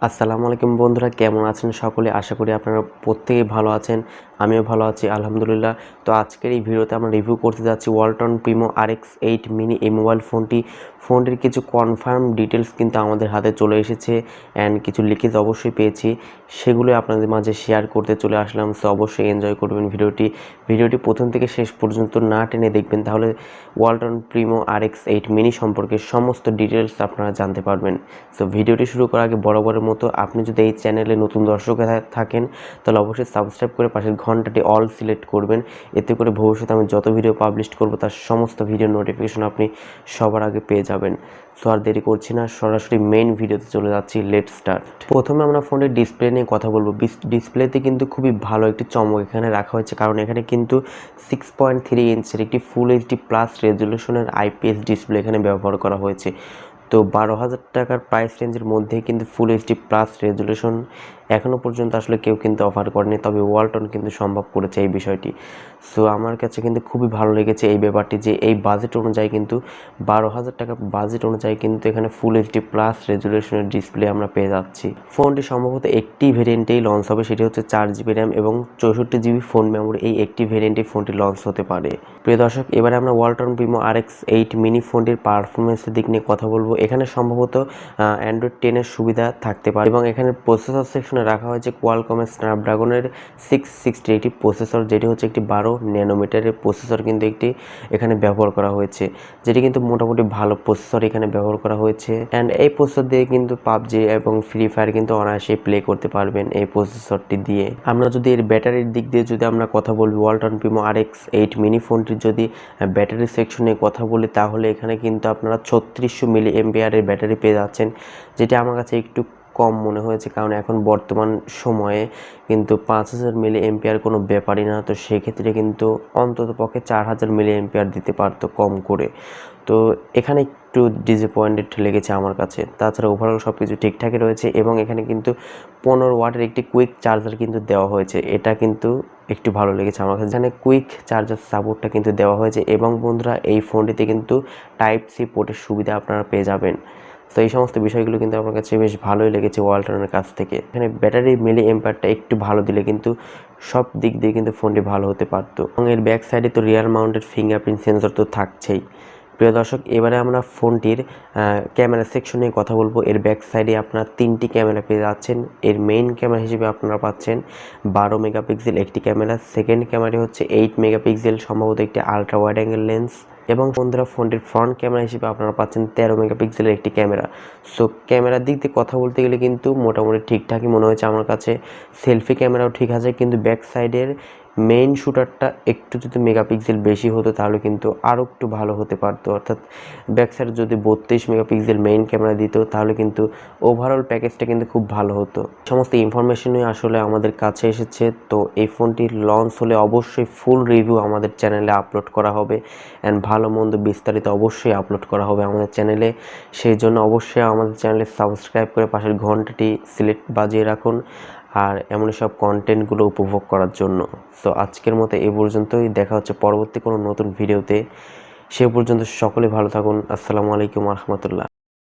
আসসালামু আলাইকুম বন্ধুরা, কেমন আছেন সকলে? আশা করি আপনারা প্রত্যেকেই ভালো আছেন। আমিও ভালো আছি আলহামদুলিল্লাহ। তো আজকের এই ভিডিওতে আমরা রিভিউ করতে যাচ্ছি ওয়ালটন প্রিমো rx8 মিনি এই মোবাইল ফোনটির কিছু কনফার্ম ডিটেলস কিন্তু আমাদের হাতে চলে এসেছে অ্যান্ড কিছু লিকেজ অবশ্যই পেয়েছি, সেগুলো আপনাদের মাঝে শেয়ার করতে চলে আসলাম। সো অবশ্যই এনজয় করবেন ভিডিওটি প্রথম থেকে শেষ পর্যন্ত না টেনে দেখবেন, তাহলে ওয়ালটন প্রিমো rx8 মিনি সম্পর্কে সমস্ত ডিটেলস আপনারা জানতে পারবেন। সো ভিডিওটি শুরু করার আগে বরাবরের মতো আপনি যদি এই চ্যানেলে নতুন দর্শক থাকেন তাহলে অবশ্যই সাবস্ক্রাইব করে পাশের ঘন্টাটি অল সিলেক্ট করবেন। এতে করে ভবিষ্যতে আমি যত ভিডিও পাবলিশ করব তার সমস্ত ভিডিও নোটিফিকেশন আপনি সবার আগে পেয়ে যাবেন। সো আর দেরি করছি না, সরাসরি মেইন ভিডিওতে চলে যাচ্ছি। Let start. প্রথমে আমরা ফোনের ডিসপ্লে নিয়ে কথা বলবো। ডিসপ্লেতে কিন্তু খুবই ভালো একটি চমক এখানে রাখা হয়েছে, কারণ এখানে কিন্তু 6.3 ইঞ্চের একটি ফুল এইচডি প্লাস রেজলিউশনের আইপিএস ডিসপ্লে এখানে ব্যবহার করা হয়েছে। তো 12,000 টাকার প্রাইস রেঞ্জের মধ্যে কিন্তু ফুল এইচডি প্লাস রেজলিউশন এখনও পর্যন্ত আসলে কেউ কিন্তু অফার করেনি, তবে ওয়ালটন কিন্তু সম্ভব করেছে এই বিষয়টি। সো আমার কাছে কিন্তু খুবই ভালো লেগেছে এই ব্যাপারটি, যে এই বাজেট অনুযায়ী কিন্তু 12,000 টাকা বাজেট অনুযায়ী কিন্তু এখানে ফুল এইচডি প্লাস রেজলিউশনের ডিসপ্লে আমরা পেয়ে যাচ্ছি। ফোনটি সম্ভবত একটি ভেরিয়েন্টেই লঞ্চ হবে, সেটি হচ্ছে 4GB র্যাম এবং 64GB ফোন মেমোরি। এই একটি ভেরিয়েন্টে ফোনটি লঞ্চ হতে পারে। প্রিয় দর্শক, এবারে আমরা ওয়ালটন প্রিমো rx8 মিনি ফোনটির পারফরমেন্সের দিক নিয়ে কথা বলবো। এখানে সম্ভবত অ্যান্ড্রয়েড 10-এর সুবিধা থাকতে পারে এবং এখানে প্রসেসর সেকশনে রাখা হয়েছে কোয়ালকমের স্ন্যাপড্রাগনের 660 একটি প্রসেসর, যেটি হচ্ছে একটি 12 ন্যানোমিটারের প্রসেসর কিন্তু একটি এখানে ব্যবহার করা হয়েছে, যেটি কিন্তু মোটামুটি ভালো প্রসেসর এখানে ব্যবহার করা হয়েছে। অ্যান্ড এই প্রসেসর দিয়ে কিন্তু পাবজি এবং ফ্রি ফায়ার কিন্তু অনায়াসে প্লে করতে পারবেন এই প্রসেসরটি দিয়ে। আমরা যদি এর ব্যাটারির দিক দিয়ে যদি আমরা কথা বলি, ওয়ালটন প্রিমো rx8 মিনি ফোনটির যদি ব্যাটারি সেকশনে কথা বলি, তাহলে এখানে কিন্তু আপনারা 3600 মিলি এমপিআরের ব্যাটারি পেয়ে যাচ্ছেন, যেটা আমার কাছে একটু কম মনে হয়েছে, কারণ এখন বর্তমান সময়ে কিন্তু 5000 মিলি এমপিআর কোনো ব্যাপারই না। তো সেক্ষেত্রে কিন্তু অন্তত পক্ষে 4000 মিলি এমপিআর দিতে পারতো কম করে। তো এখানে একটু ডিসঅ্যাপয়েন্টেড লেগেছে আমার কাছে। তাছাড়া ওভারঅল সব কিছু ঠিকঠাকই রয়েছে এবং এখানে কিন্তু 15 ওয়াটের একটি কুইক চার্জার কিন্তু দেওয়া হয়েছে, এটা কিন্তু একটু ভালো লেগেছে আমার কাছে। এখানে কুইক চার্জার সাপোর্টটা কিন্তু দেওয়া হয়েছে এবং বন্ধুরা এই ফোনটিতে কিন্তু টাইপ সি পোর্টের সুবিধা আপনারা পেয়ে যাবেন। তো এই সমস্ত বিষয়গুলো কিন্তু আমার কাছে বেশ ভালোই লেগেছে ওয়ালটনের কাছ থেকে। এখানে ব্যাটারি মিলি এম্পায়ারটা একটু ভালো দিলে কিন্তু সব দিক দিয়ে কিন্তু ফোনটি ভালো হতে পারতো। এবং এর ব্যাক সাইডে তো রিয়ার মাউন্টেড ফিঙ্গারপ্রিন্ট সেন্সর তো থাকছেই। প্রিয় দর্শক, এবারে আমরা ফোনটির ক্যামেরা সেকশন নিয়ে কথা বলবো। এর ব্যাক সাইডে আপনারা 3টি ক্যামেরা পেয়ে যাচ্ছেন। এর মেইন ক্যামেরা হিসেবে আপনারা পাচ্ছেন 12 মেগাপিক্সেল একটি ক্যামেরা, সেকেন্ড ক্যামেরা হচ্ছে 8 মেগাপিক্সেল, সম্ভবত একটি আলট্রা ওয়াইড অ্যাঙ্গেল লেন্স, এবং বন্ধুরা ফোনটির ফ্রন্ট ক্যামেরা হিসেবে আপনারা পাচ্ছেন 13 মেগাপিক্সেলের একটি ক্যামেরা। সো ক্যামেরার দিক দিয়ে কথা বলতে গেলে কিন্তু মোটামুটি ঠিকঠাকই মনে হয়েছে আমার কাছে। সেলফি ক্যামেরাও ঠিক আছে, কিন্তু ব্যাক সাইডের মেইন শুটারটা একটু যদি মেগাপিক্সেল বেশি হতো তাহলে কিন্তু আরও একটু ভালো হতে পারতো, অর্থাৎ ব্যাক সাইডে যদি 32 মেগাপিক্সেল মেইন ক্যামেরা দিত তাহলে কিন্তু ওভারঅল প্যাকেজটা কিন্তু খুব ভালো হতো। সমস্ত ইনফরমেশনই আসলে আমাদের কাছে এসেছে। তো এই ফোনটি লঞ্চ হলে অবশ্যই ফুল রিভিউ আমাদের চ্যানেলে আপলোড করা হবে অ্যান্ড ভালো মন্দ বিস্তারিত অবশ্যই আপলোড করা হবে আমাদের চ্যানেলে। সেই জন্য অবশ্যই আমাদের চ্যানেলে সাবস্ক্রাইব করে পাশের ঘন্টাটি সিলেক্ট বাজিয়ে রাখুন আর এমনই সব কন্টেন্টগুলো উপভোগ করার জন্য। সো আজকের মতো এ পর্যন্তই, দেখা হচ্ছে পরবর্তী কোনো নতুন ভিডিওতে। সে পর্যন্ত সকলে ভালো থাকুন। আসসালামু আলাইকুম রহমতুল্লাহ।